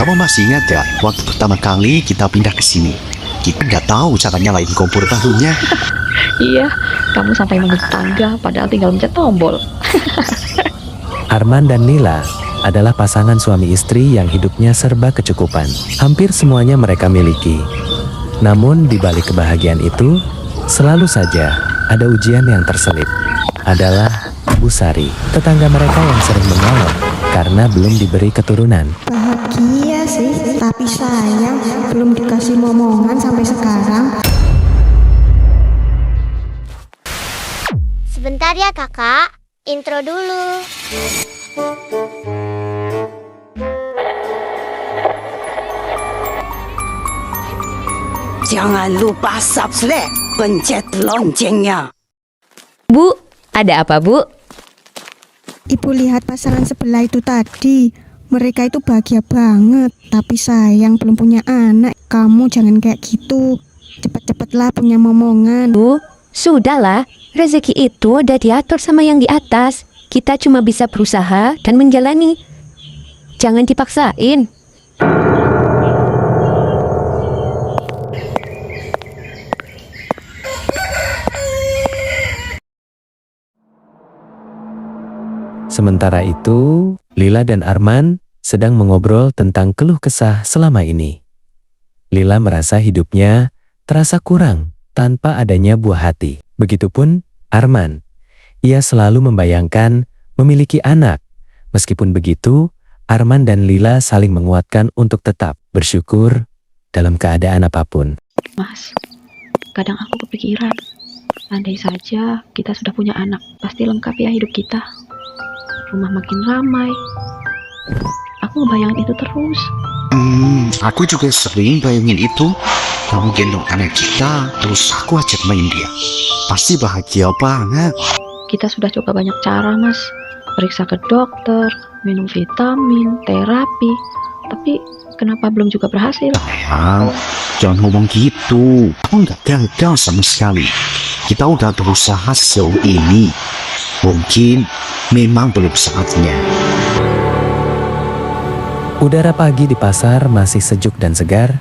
Kamu masih ingat ya, waktu pertama kali kita pindah ke sini? Kita nggak tahu cara nyalain kompor barunya. Iya, kamu sampai menggigit tangga padahal tinggal mencet tombol. Arman dan Lila adalah pasangan suami istri yang hidupnya serba kecukupan. Hampir semuanya mereka miliki. Namun di balik kebahagiaan itu, selalu saja ada ujian yang terselip. Adalah Bu Sari, tetangga mereka yang sering menyolong karena belum diberi keturunan. Bahagia sih, tapi sayang belum dikasih momongan sampai sekarang. Sebentar ya kakak, intro dulu. Jangan lupa subscribe, pencet loncengnya. Bu, ada apa Bu? Ibu lihat pasangan sebelah itu tadi. Mereka itu bahagia banget, tapi sayang belum punya anak. Kamu jangan kayak gitu. Cepet-cepetlah punya momongan. Bu, sudahlah. Rezeki itu udah diatur sama yang di atas. Kita cuma bisa berusaha dan menjalani. Jangan dipaksain. Sementara itu, Lila dan Arman sedang mengobrol tentang keluh kesah selama ini. Lila merasa hidupnya terasa kurang tanpa adanya buah hati. Begitupun Arman. Ia selalu membayangkan memiliki anak. Meskipun begitu, Arman dan Lila saling menguatkan untuk tetap bersyukur dalam keadaan apapun. Mas, kadang aku kepikiran, andai saja kita sudah punya anak, pasti lengkap ya hidup kita. Rumah makin ramai. Aku ngebayangin itu terus. Aku juga sering bayangin itu. Kamu gendong anak kita, terus aku ajak main dia. Pasti bahagia banget. Kita sudah coba banyak cara, Mas. Periksa ke dokter, minum vitamin, terapi. Tapi kenapa belum juga berhasil? Sayang, jangan ngomong gitu. Aku nggak gagal sama sekali. Kita udah berusaha sejauh ini. Mungkin memang belum saatnya. Udara pagi di pasar masih sejuk dan segar.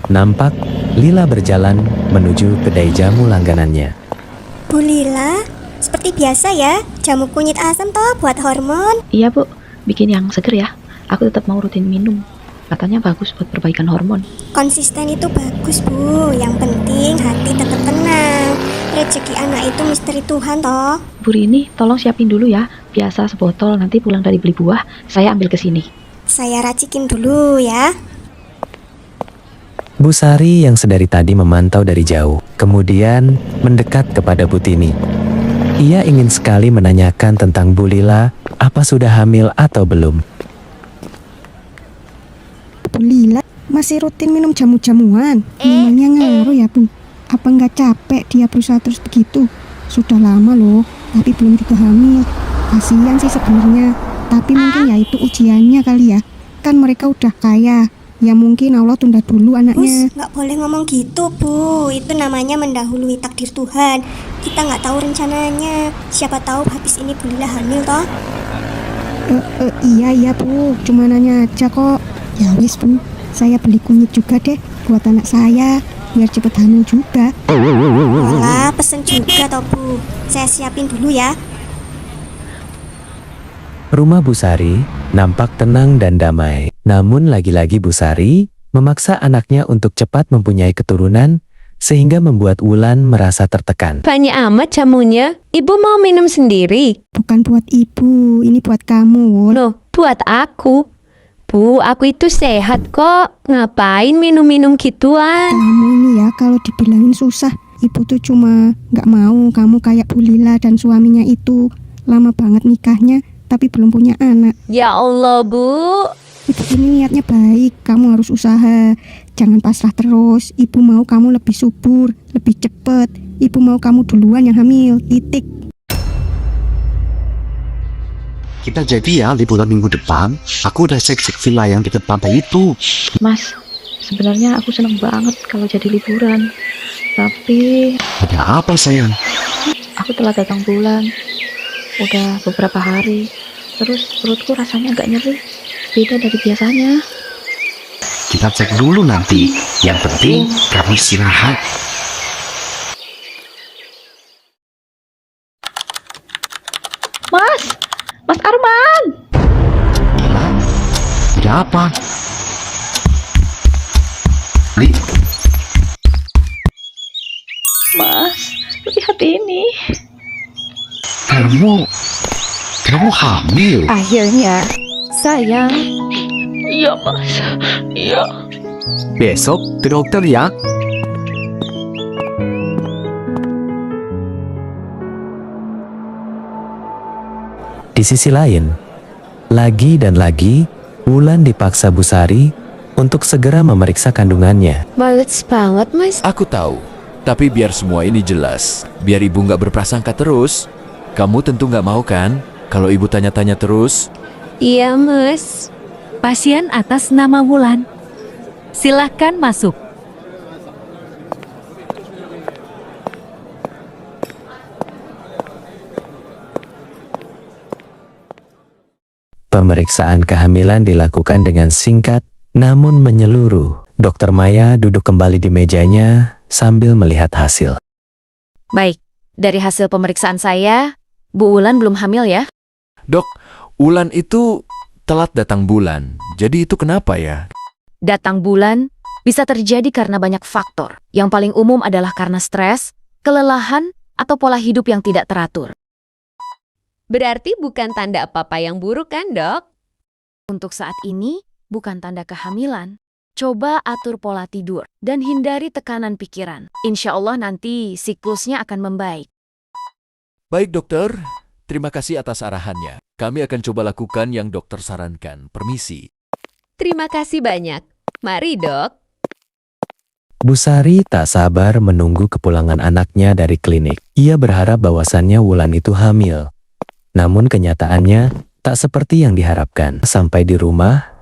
Nampak Lila berjalan menuju kedai jamu langganannya. Bu Lila, seperti biasa ya, jamu kunyit asam toh buat hormon. Iya Bu, bikin yang seger ya. Aku tetap mau rutin minum. Katanya bagus buat perbaikan hormon. Konsisten itu bagus Bu, yang penting hati tetap tenang. Rezeki anak itu misteri Tuhan toh. Bu Rini, tolong siapin dulu ya. Biasa sebotol, nanti pulang dari beli buah, saya ambil ke sini. Saya racikin dulu ya. Bu Sari yang sedari tadi memantau dari jauh, kemudian mendekat kepada Bu Tini. Ia ingin sekali menanyakan tentang Bu Lila, apa sudah hamil atau belum. Bu Lila masih rutin minum jamu-jamuan. Memangnya ngaruh ya Bu? Apa nggak capek dia berusaha terus begitu? Sudah lama loh, tapi belum juga hamil. Kasihan sih sebenarnya, tapi mungkin ya itu ujiannya kali ya. Kan mereka udah kaya. Ya mungkin Allah tunda dulu anaknya. Nggak boleh ngomong gitu Bu, itu namanya mendahului takdir Tuhan. Kita nggak tahu rencananya. Siapa tahu habis ini Bu Lila hamil toh. Iya Bu, cuma nanya aja kok. Ya wis Bu, saya beli kunyit juga deh buat anak saya, biar cepet hamil juga. Wah, pesen juga toh Bu. Saya siapin dulu ya. Rumah Bu Sari nampak tenang dan damai. Namun lagi-lagi Bu Sari memaksa anaknya untuk cepat mempunyai keturunan sehingga membuat Wulan merasa tertekan. Banyak amat jamunya. Ibu mau minum sendiri? Bukan buat ibu, ini buat kamu, Wul. Loh, buat aku. Bu, aku itu sehat kok. Ngapain minum-minum gituan? Kamu ini ya kalau dibilangin susah. Ibu tuh cuma nggak mau kamu kayak Bu Lila dan suaminya itu. Lama banget nikahnya, tapi belum punya anak. Ya Allah, Bu. Ibu ini niatnya baik, kamu harus usaha. Jangan pasrah terus. Ibu mau kamu lebih subur, lebih cepet. Ibu mau kamu duluan yang hamil, titik. Kita jadi ya liburan minggu depan. Aku udah cek villa yang dekat pantai itu. Mas, sebenarnya aku seneng banget kalau jadi liburan. Tapi Ada apa sayang? aku telah datang bulan. Udah beberapa hari. Terus perutku rasanya agak nyeri. Beda dari biasanya. kita cek dulu nanti. Yang penting kamu istirahat. Mas Arman! Lila, ada apa? Li, Mas, lihat ini. kamu hamil. Akhirnya, sayang. Iya, Mas. Iya. Besok ke dokter ya. Di sisi lain, lagi dan lagi, Wulan dipaksa Bu Sari untuk segera memeriksa kandungannya. Males banget, Mas. Aku tahu, tapi biar semua ini jelas, biar ibu nggak berprasangka terus. Kamu tentu nggak mau kan, kalau ibu tanya-tanya terus? Iya, Mas. Pasien atas nama Wulan. Silahkan masuk. Pemeriksaan kehamilan dilakukan dengan singkat namun menyeluruh. Dokter Maya duduk kembali di mejanya sambil melihat hasil. Baik, dari hasil pemeriksaan saya, Bu Wulan belum hamil ya? Dok, Wulan itu telat datang bulan. Jadi itu kenapa ya? Datang bulan bisa terjadi karena banyak faktor. Yang paling umum adalah karena stres, kelelahan, atau pola hidup yang tidak teratur. Berarti bukan tanda apa-apa yang buruk kan, Dok? Untuk saat ini, bukan tanda kehamilan. Coba atur pola tidur dan hindari tekanan pikiran. Insya Allah nanti siklusnya akan membaik. Baik dokter, terima kasih atas arahannya. Kami akan coba lakukan yang dokter sarankan. Permisi. Terima kasih banyak. Mari, Dok. Bu Sari tak sabar menunggu kepulangan anaknya dari klinik. Ia berharap bahwasannya Wulan itu hamil. Namun kenyataannya tak seperti yang diharapkan. Sampai di rumah,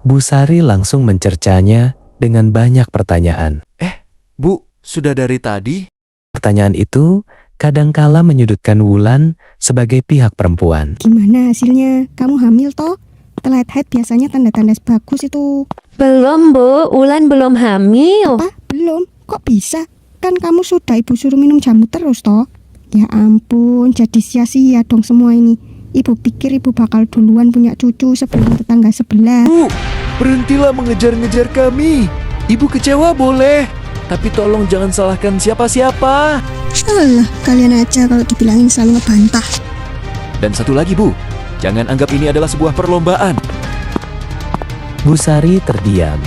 Bu Sari langsung mencercanya dengan banyak pertanyaan. Bu, sudah dari tadi? Pertanyaan itu kadangkala menyudutkan Wulan sebagai pihak perempuan. Gimana hasilnya? Kamu hamil toh? Telat haid biasanya tanda-tanda bagus itu. Belum, Bu. Wulan belum hamil. Apa? Belum? Kok bisa? Kan kamu sudah ibu suruh minum jamu terus toh? Ya ampun, jadi sia-sia dong semua ini. Ibu pikir ibu bakal duluan punya cucu sebelum tetangga sebelah. Bu, berhentilah mengejar-ngejar kami. Ibu kecewa boleh, tapi tolong jangan salahkan siapa-siapa. Alah, kalian aja kalau dibilangin selalu ngebantah. Dan satu lagi Bu, jangan anggap ini adalah sebuah perlombaan. Bu Sari terdiam.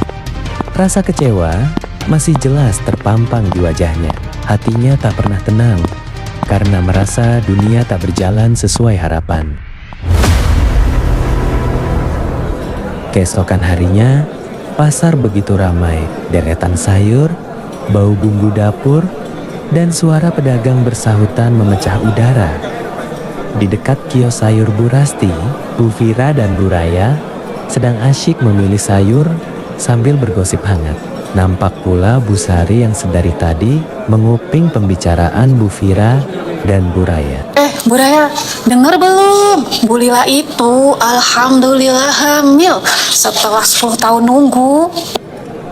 Rasa kecewa masih jelas terpampang di wajahnya. Hatinya tak pernah tenang karena merasa dunia tak berjalan sesuai harapan. Keesokan harinya, pasar begitu ramai. Deretan sayur, bau bumbu dapur, dan suara pedagang bersahutan memecah udara. Di dekat kios sayur Bu Rasti, Bu Fira dan Bu Raya sedang asyik memilih sayur sambil bergosip hangat. Nampak pula Bu Sari yang sedari tadi menguping pembicaraan Bu Fira dan Bu Raya. Bu Raya, dengar belum? Bu Lila itu alhamdulillah hamil setelah 10 tahun nunggu.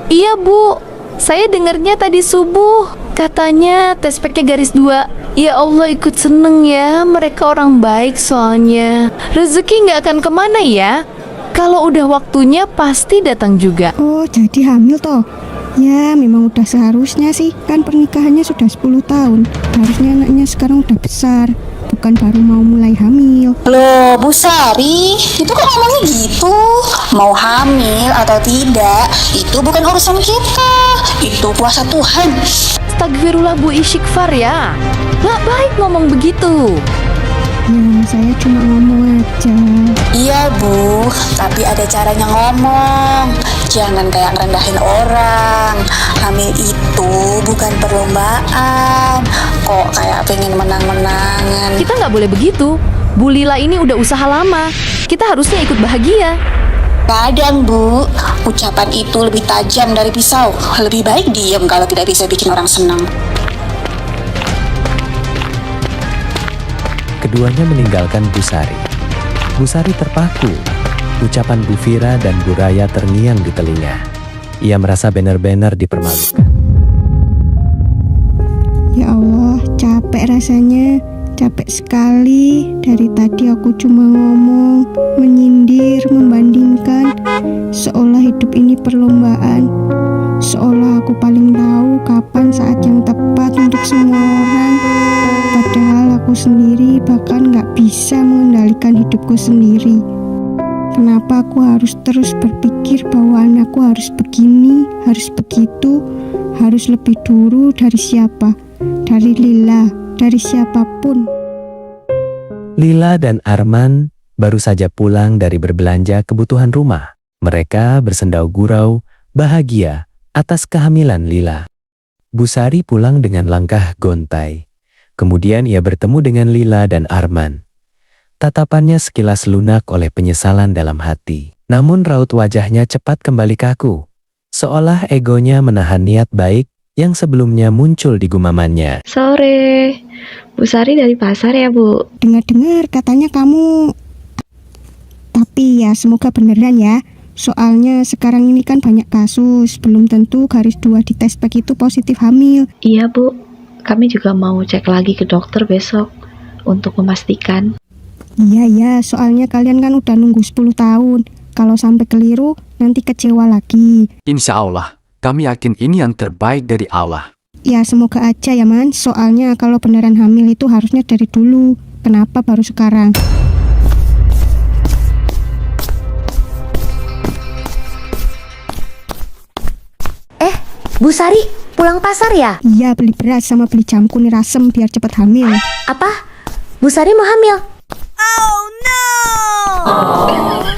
Iya Bu, saya dengarnya tadi subuh. Katanya tes packnya garis 2. Ya Allah, ikut seneng ya, mereka orang baik soalnya. Rezeki nggak akan kemana ya. Kalau udah waktunya pasti datang juga. Oh, jadi hamil toh? Ya, memang udah seharusnya sih. Kan pernikahannya sudah 10 tahun. Harusnya anaknya sekarang udah besar. Bukan baru mau mulai hamil. Loh, Bu Sari, itu kok ngomongnya gitu? Mau hamil atau tidak, itu bukan urusan kita. Itu kuasa Tuhan. Astagfirullah Bu, istighfar ya. Nggak baik ngomong begitu. Ya, saya cuma ngomong aja. Iya Bu, tapi ada caranya ngomong. Jangan kayak ngerendahin orang. Hamil itu bukan perlombaan. Kok kayak pengen menang-menangan. Kita nggak boleh begitu. Bu Lila ini udah usaha lama. Kita harusnya ikut bahagia. Kadang Bu, ucapan itu lebih tajam dari pisau. Lebih baik diam kalau tidak bisa bikin orang senang. Keduanya meninggalkan Bu Sari. Bu Sari terpaku. Ucapan Bu Fira dan Bu Raya terngiang di telinga. ia merasa benar-benar dipermalukan. Ya Allah, capek rasanya. Capek sekali. Dari tadi aku cuma ngomong, menyindir, membandingkan. Seolah hidup ini perlombaan. Seolah aku paling tahu kapan saat yang tepat untuk semua orang. Padahal aku sendiri bahkan gak bisa mengendalikan hidupku sendiri. Kenapa aku harus terus berpikir bahwa anakku harus begini, harus begitu, harus lebih dulu dari siapa? Dari Lila, dari siapapun. Lila dan Arman baru saja pulang dari berbelanja kebutuhan rumah. Mereka bersendau gurau, bahagia atas kehamilan Lila. Busari pulang dengan langkah gontai. Kemudian ia bertemu dengan Lila dan Arman. Tatapannya sekilas lunak oleh penyesalan dalam hati. Namun raut wajahnya cepat kembali kaku. Seolah egonya menahan niat baik yang sebelumnya muncul di gumamannya. Sore, Bu Sari dari pasar ya, Bu? Dengar-dengar katanya kamu... Tapi ya semoga beneran ya. Soalnya sekarang ini kan banyak kasus. Belum tentu garis 2 di tespek itu positif hamil. Iya, Bu. Kami juga mau cek lagi ke dokter besok untuk memastikan. Iya, soalnya kalian kan udah nunggu 10 tahun. Kalau sampai keliru, nanti kecewa lagi. Insya Allah, kami yakin ini yang terbaik dari Allah. Ya semoga aja ya Man. Soalnya kalau beneran hamil itu harusnya dari dulu. Kenapa baru sekarang? Bu Sari, pulang pasar ya? Iya, beli beras sama beli jam kuning rasem biar cepet hamil. Apa? Bu Sari mau hamil? Oh no!